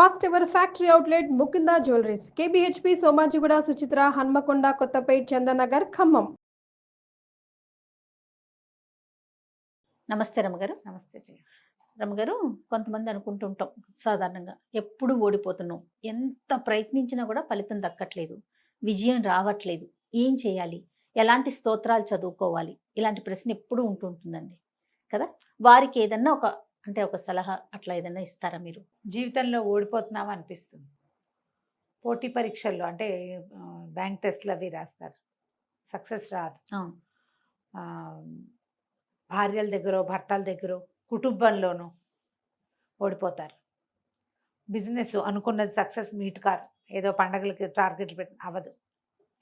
First ever factory outlet Mukunda jewelleries KBHP Somajiguda Suchitra Hanamkonda Kothapet Chandanagar Khammam. నమస్తే రమగారు. నమస్తే జయ. రమగారు, కొంతమంది అనుకుంటుంటాం సాధారణంగా ఎప్పుడు ఓడిపోతున్నాం, ఎంత ప్రయత్నించినా కూడా ఫలితం దక్కట్లేదు, విజయం రావట్లేదు, ఏం చేయాలి, ఎలాంటి స్తోత్రాలు చదువుకోవాలి, ఇలాంటి ప్రశ్న ఎప్పుడూ ఉంటుందండి కదా. వారికి ఏదన్నా ఒక సలహా అట్లా ఏదన్నా ఇస్తారా మీరు? జీవితంలో ఓడిపోతున్నామా అనిపిస్తుంది. పోటీ పరీక్షల్లో అంటే బ్యాంక్ టెస్ట్లు అవి రాస్తారు, సక్సెస్ రాదు. భార్యల దగ్గర, భర్తల దగ్గర, కుటుంబంలోనూ ఓడిపోతారు. బిజినెస్ అనుకున్నది సక్సెస్ మీట్ కారు, ఏదో పండగలకి టార్గెట్లు పెట్టి అవ్వదు.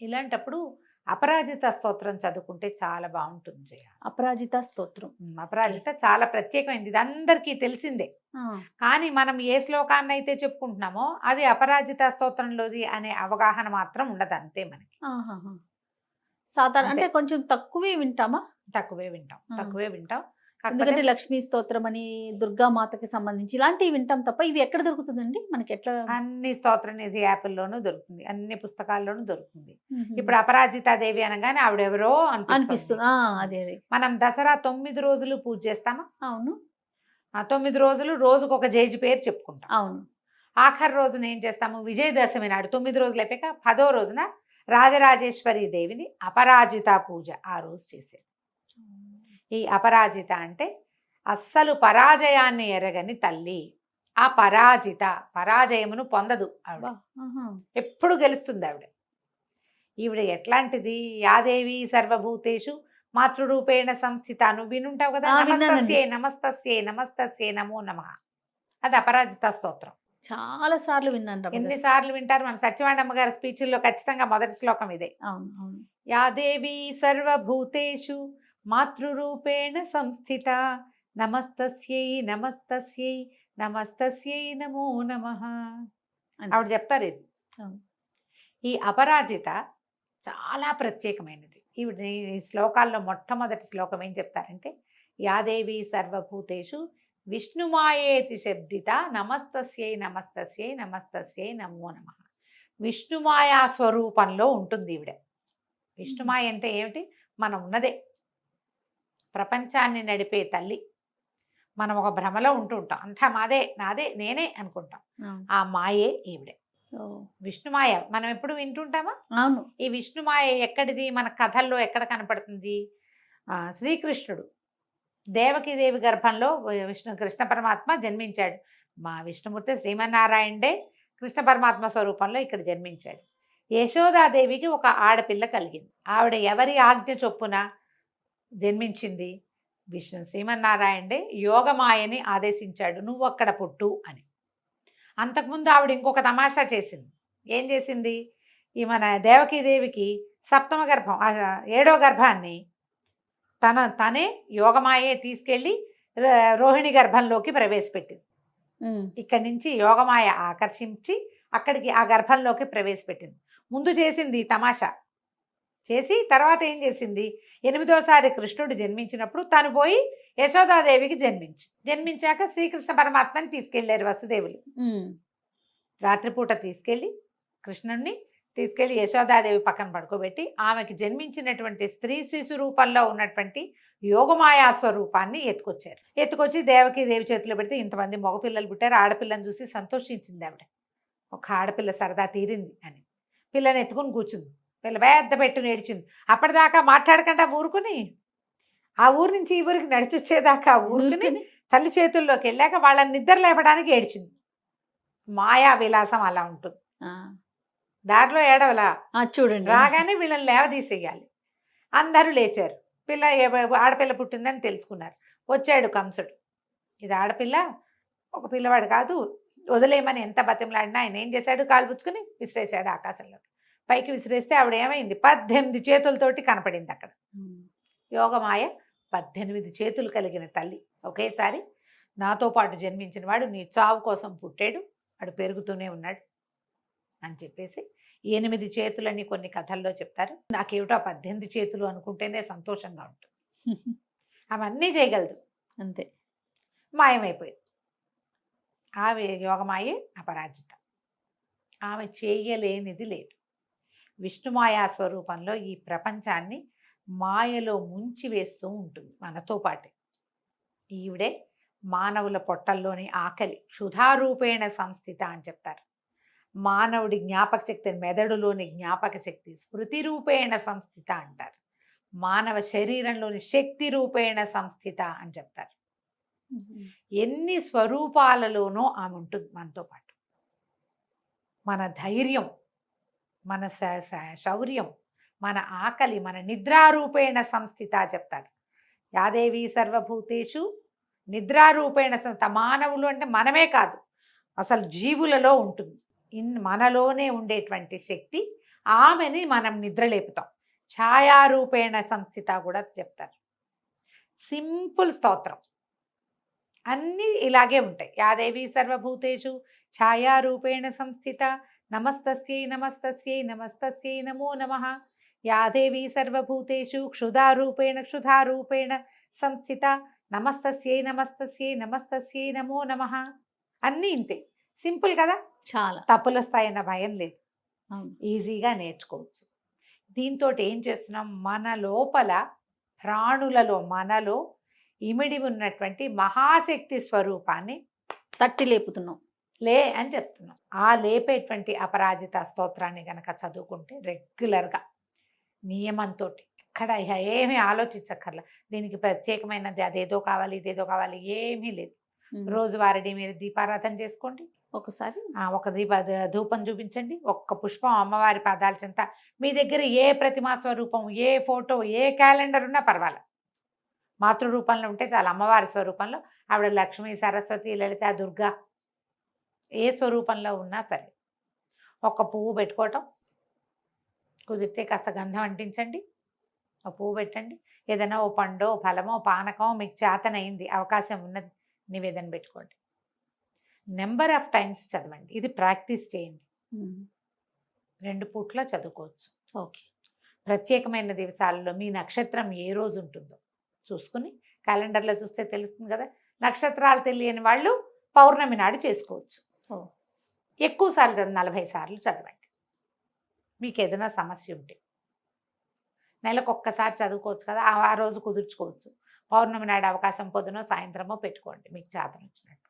ఇలాంటప్పుడు అపరాజిత స్తోత్రం చదువుకుంటే చాలా బాగుంటుంది జయ. అపరాజిత స్తోత్రం, అపరాజిత చాలా ప్రత్యేకమైనది, ఇది అందరికీ తెలిసిందే. కానీ మనం ఏ శ్లోకాన్ని అయితే చెప్పుకుంటున్నామో అది అపరాజిత స్తోత్రంలోది అనే అవగాహన మాత్రం ఉండదు, అంతే మనకి. సాధారణ అంటే కొంచెం తక్కువే వింటామా? తక్కువే వింటాం. ఎందుకంటే లక్ష్మీ స్తోత్రం అని, దుర్గామాతకి సంబంధించి ఇలాంటివి వింటాం తప్ప ఇవి ఎక్కడ దొరుకుతుందండి మనకి? ఎట్లా? అన్ని స్తోత్ర నిధి యాప్ల్లోనూ దొరుకుతుంది, అన్ని పుస్తకాల్లోనూ దొరుకుతుంది. ఇప్పుడు అపరాజితా దేవి అనగానే ఆవిడెవరో అనిపిస్తుంది. అదే మనం దసరా 9 రోజులు పూజ చేస్తామా? అవును. 9 రోజులు రోజుకు ఒక జేజి పేరు చెప్పుకుంటాం. అవును. ఆఖరి రోజున ఏం చేస్తాము? విజయదశమి నాడు 9 రోజులు అయిపోయాక 10వ రోజున రాజరాజేశ్వరి దేవిని అపరాజిత పూజ ఆ రోజు చేసేది. ఈ అపరాజిత అంటే అస్సలు పరాజయాన్ని ఎరగని తల్లి. ఆ పరాజయమును పొందదు ఆవిడ, ఎప్పుడు గెలుస్తుంది ఆవిడ. ఈవిడ ఎట్లాంటిది? యాదేవి సర్వభూతేషు మాతృరూపేణ సంస్థిత. నువ్వు వినుంటావు కదా, నమస్తస్యే నమస్తస్యే నమస్తస్యే నమో నమః. అది అపరాజిత స్తోత్రం. చాలా సార్లు విన్నాను. ఎన్నిసార్లు వింటారు? మన సత్యవాణమ్మ గారి స్పీచ్ల్లో ఖచ్చితంగా మొదటి శ్లోకం ఇదే. అవును. యాదేవి సర్వభూతేషు మాతృరూపేణ సంస్థిత నమస్తస్యై నమస్తస్యై నమస్తస్యై నమో నమః. ఆవిడ చెప్తారు ఇది. ఈ అపరాజిత చాలా ప్రత్యేకమైనది. ఈవిడ ఈ శ్లోకాల్లో మొట్టమొదటి శ్లోకం ఏం చెప్తారంటే, యాదేవి సర్వభూతేషు విష్ణుమాయేతి శబ్దిత నమస్తస్యై నమస్తస్యై నమస్తస్యై నమో నమః. విష్ణుమాయా స్వరూపంలో ఉంటుంది ఈవిడ. విష్ణుమాయ అంటే ఏమిటి? మనం ఉన్నదే, ప్రపంచాన్ని నడిపే తల్లి. మనం ఒక భ్రమలో ఉంటుంటాం, అంతా మాదే, నాదే, నేనే అనుకుంటాం. ఆ మాయే ఈవిడే విష్ణుమాయ. మనం ఎప్పుడు వింటుంటామా? అవును. ఈ విష్ణుమాయ ఎక్కడిది? మన కథల్లో ఎక్కడ కనపడుతుంది? శ్రీకృష్ణుడు దేవకీదేవి గర్భంలో కృష్ణ పరమాత్మ జన్మించాడు. మా విష్ణుమూర్తి శ్రీమన్నారాయణుడే కృష్ణ పరమాత్మ స్వరూపంలో ఇక్కడ జన్మించాడు. యశోదాదేవికి ఒక ఆడపిల్ల కలిగింది. ఆవిడ ఎవరి ఆజ్ఞ చొప్పున జన్మించింది? శ్రీమన్నారాయణుడే యోగమాయని ఆదేశించాడు, నువ్వు అక్కడ పుట్టు అని. అంతకుముందు ఆవిడ ఇంకొక తమాషా చేసింది. ఏం చేసింది? ఈ మన దేవకీదేవికి సప్తమ గర్భం, 7వ గర్భాన్ని తనే యోగమాయే తీసుకెళ్ళి రోహిణి గర్భంలోకి ప్రవేశపెట్టింది. ఇక్కడి నుంచి యోగమాయ ఆకర్షించి అక్కడికి ఆ గర్భంలోకి ప్రవేశపెట్టింది. ముందు చేసింది తమాషా చేసి, తర్వాత ఏం చేసింది? 8వసారి కృష్ణుడు జన్మించినప్పుడు తను పోయి యశోదాదేవికి జన్మించాక శ్రీకృష్ణ పరమాత్మని తీసుకెళ్లారు వసుదేవులు. రాత్రిపూట తీసుకెళ్ళి కృష్ణుడిని తీసుకెళ్లి యశోదాదేవి పక్కన పడుకోబెట్టి ఆమెకి జన్మించినటువంటి స్త్రీ శిశు రూపంలో ఉన్నటువంటి యోగమాయా స్వరూపాన్ని ఎత్తుకొచ్చి దేవకీదేవి చేతిలో పెడితే ఇంతమంది మగపిల్లలు పుట్టారు. ఆడపిల్లని చూసి సంతోషించింది ఆవిడ. ఒక ఆడపిల్ల సరదా తీరింది అని పిల్లని ఎత్తుకుని కూర్చుంది. పిల్ల పెద్ద పెట్టు నేర్చింది. అప్పటిదాకా మాట్లాడకుండా ఊరుకుని, ఆ ఊరు నుంచి ఈ ఊరికి నడిచొచ్చేదాకా ఊరుకుని తల్లి చేతుల్లోకి వెళ్ళాక వాళ్ళని నిద్ర లేపడానికి ఏడ్చింది. మాయా విలాసం అలా ఉంటుంది. దారిలో ఏడవలా, చూడండి, రాగానే వీళ్ళని లేవదీసేయాలి. అందరూ లేచారు. ఆడపిల్ల పుట్టిందని తెలుసుకున్నారు. వచ్చాడు కంసుడు. ఇది ఆడపిల్ల, ఒక పిల్లవాడు కాదు, వదిలేయమని ఎంత బతిమలాడినా ఆయన ఏం చేశాడు? కాలు పుచ్చుకుని విసిరేశాడు ఆకాశంలో. పైకి విసిరేస్తే ఆవిడ ఏమైంది? 18 చేతులతోటి కనపడింది అక్కడ. యోగమాయ 18 చేతులు కలిగిన తల్లి. ఒకేసారి నాతో పాటు జన్మించిన వాడు నీ చావు కోసం పుట్టాడు, వాడు పెరుగుతూనే ఉన్నాడు అని చెప్పేసి 8 చేతులని కొన్ని కథల్లో చెప్తారు. నాకేమిటో 18 చేతులు అనుకుంటేనే సంతోషంగా ఉంటుంది. అవన్నీ చేయగలదు, అంతే. మాయమైపోయింది. ఆమె యోగమాయే అపరాజిత. ఆమె చేయలేనిది లేదు. విష్ణుమాయా స్వరూపంలో ఈ ప్రపంచాన్ని మాయలో ముంచి వేస్తూ ఉంటుంది మనతో పాటే. ఈవిడే మానవుల పొట్టల్లోని ఆకలి క్షుధారూపేణ సంస్థిత అని చెప్తారు. మానవుడి జ్ఞాపక శక్తి, మెదడులోని జ్ఞాపక శక్తి స్మృతి రూపేణ సంస్థిత అంటారు. మానవ శరీరంలోని శక్తి రూపేణ సంస్థిత అని చెప్తారు. ఎన్ని స్వరూపాలలోనూ ఆమె ఉంటుంది మనతో పాటు. మన ధైర్యం, మన శౌర్యం, మన ఆకలి, మన నిద్రారూపేణ సంస్థిత చెప్తారు. యాదేవి సర్వభూతేషు నిద్రారూపేణ మానవులు అంటే మనమే కాదు, అసలు జీవులలో ఉంటుంది. మనలోనే ఉండేటువంటి శక్తి, ఆమెని మనం నిద్రలేపుతాం. ఛాయారూపేణ సంస్థిత కూడా చెప్తారు. సింపుల్ స్తోత్రం, అన్నీ ఇలాగే ఉంటాయి. యాదేవి సర్వభూతేషు ఛాయారూపేణ సంస్థిత నమస్తస్యై నమస్తస్యై నమస్తస్యై నమో నమః. యాదేవి సర్వభూతేషు క్షుధారూపేణ సంస్థిత నమస్తస్యై నమస్తస్యై నమస్తస్యై నమో నమః. అన్నీ ఇంతే, సింపుల్ కదా. చాలా తప్పులు వస్తాయన్న భయం లేదు, అవును. ఈజీగా నేర్చుకోవచ్చు. దీంతో ఏం చేస్తున్నాం, మన లోపల ప్రాణులలో మనలో ఇమిడి ఉన్నటువంటి మహాశక్తి స్వరూపాన్ని తట్టి లేపుతున్నాం. లే అని చెప్తున్నాం. ఆ లేపేటువంటి అపరాజిత స్తోత్రాన్ని గనక చదువుకుంటే రెగ్యులర్గా నియమంతో ఎక్కడ ఏమీ ఆలోచించక్కర్లా. దీనికి ప్రత్యేకమైనది అదేదో కావాలి ఇదేదో కావాలి ఏమీ లేదు. రోజువారీ మీరు దీపారాధన చేసుకోండి. ఒకసారి ఒక ధూపం చూపించండి. ఒక్క పుష్పం అమ్మవారి పాదాల చెంత. మీ దగ్గర ఏ ప్రతిమా స్వరూపం, ఏ ఫోటో, ఏ క్యాలెండర్ ఉన్నా పర్వాలేదు. మాతృరూపంలో ఉంటే చాలా, అమ్మవారి స్వరూపంలో ఆవిడ లక్ష్మీ, సరస్వతి, లలిత, దుర్గా ఏ స్వరూపంలో ఉన్నా సరే ఒక పువ్వు పెట్టుకోవటం, కుదిరితే కాస్త గంధం అంటించండి, ఒక పువ్వు పెట్టండి. ఏదైనా ఓ పండో ఫలమో పానకమో మీకు చేతనైంది, అవకాశం ఉన్నది, నివేదన పెట్టుకోండి. నెంబర్ ఆఫ్ టైమ్స్ చదవండి. ఇది ప్రాక్టీస్ చేయండి. 2 పూట్ల చదువుకోవచ్చు. ఓకే. ప్రత్యేకమైన దివసాలలో మీ నక్షత్రం ఏ రోజు ఉంటుందో చూసుకుని క్యాలెండర్లో చూస్తే తెలుస్తుంది కదా. నక్షత్రాలు తెలియని వాళ్ళు పౌర్ణమి నాడు చేసుకోవచ్చు. ఎక్కువ సార్లు 40 సార్లు చదవండి. మీకు ఏదైనా సమస్య ఉంటే నెలకు ఒక్కసారి చదువుకోవచ్చు కదా, ఆ రోజు కుదుర్చుకోవచ్చు. పౌర్ణమి నాడు అవకాశం పొద్దునో సాయంత్రమో పెట్టుకోండి, మీకు చేతన వచ్చినట్టు.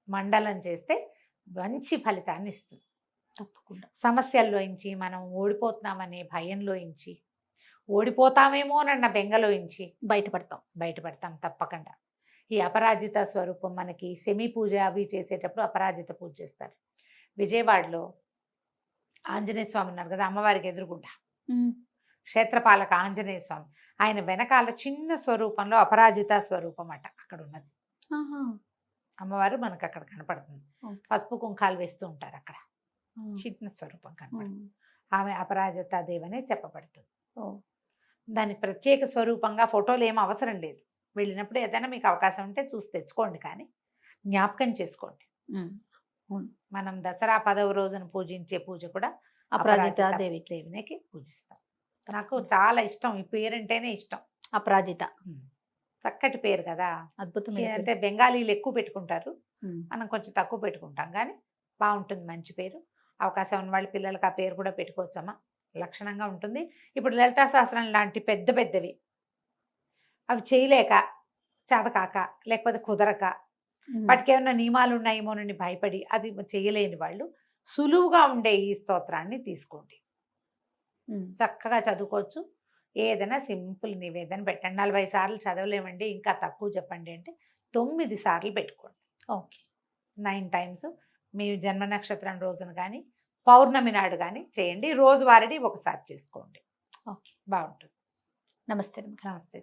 మండలం చేస్తే మంచి ఫలితాన్ని ఇస్తుంది. తప్పకుండా సమస్యల్లోంచి, మనం ఓడిపోతున్నామనే భయంలోంచి, ఓడిపోతామేమోనన్న బెంగలోంచి బయటపడతాం తప్పకుండా. ఈ అపరాజిత స్వరూపం మనకి శమి పూజ అవి చేసేటప్పుడు అపరాజిత పూజ చేస్తారు. విజయవాడలో ఆంజనేయ స్వామి ఉన్నారు కదా, అమ్మవారికి ఎదురుగుండా క్షేత్రపాలక ఆంజనేయ స్వామి, ఆయన వెనకాల చిన్న స్వరూపంలో అపరాజిత స్వరూపం అట అక్కడ ఉన్నది. అమ్మవారు మనకు అక్కడ కనపడుతుంది. పసుపు కుంకాలు వేస్తూ ఉంటారు అక్కడ, చిన్న స్వరూపం కనపడుతుంది. ఆమె అపరాజిత దేవనే చెప్పబడుతుంది. దాని ప్రత్యేక స్వరూపంగా ఫోటోలు ఏం అవసరం లేదు. వెళ్ళినప్పుడు ఏదైనా మీకు అవకాశం ఉంటే చూసి తెచ్చుకోండి, కానీ జ్ఞాపకం చేసుకోండి. మనం దసరా 10వ రోజున పూజించే పూజ కూడా అపరాజిత దేవికి పూజిస్తాం. నాకు చాలా ఇష్టం, ఈ పేరంటేనే ఇష్టం. అపరాజిత చక్కటి పేరు కదా, అద్భుతమైన. అంటే బెంగాలీలు ఎక్కువ పెట్టుకుంటారు, మనం కొంచెం తక్కువ పెట్టుకుంటాం, కానీ బాగుంటుంది, మంచి పేరు. అవకాశం ఉన్న వాళ్ళ పిల్లలకి ఆ పేరు కూడా పెట్టుకోవచ్చమ్మా, లక్షణంగా ఉంటుంది. ఇప్పుడు లలితా సహస్రం లాంటి పెద్దవి అవి చేయలేక, చేతకాక, లేకపోతే కుదరక, వాటికి ఏమైనా నియమాలు ఉన్నాయేమోనని భయపడి అది చేయలేని వాళ్ళు సులువుగా ఉండే ఈ స్తోత్రాన్ని తీసుకోండి, చక్కగా చదువుకోవచ్చు. ఏదైనా సింపుల్ నివేదన పెట్టండి. 40 సార్లు చదవలేమండి, ఇంకా తక్కువ చెప్పండి అంటే 9 సార్లు పెట్టుకోండి. ఓకే. 9 టైమ్స్ మీ జన్మ నక్షత్రం రోజున కానీ పౌర్ణమి నాడు కానీ చేయండి. రోజువారీ ఒకసారి చేసుకోండి. ఓకే, బాగుంటుంది. నమస్తే. నమస్తే.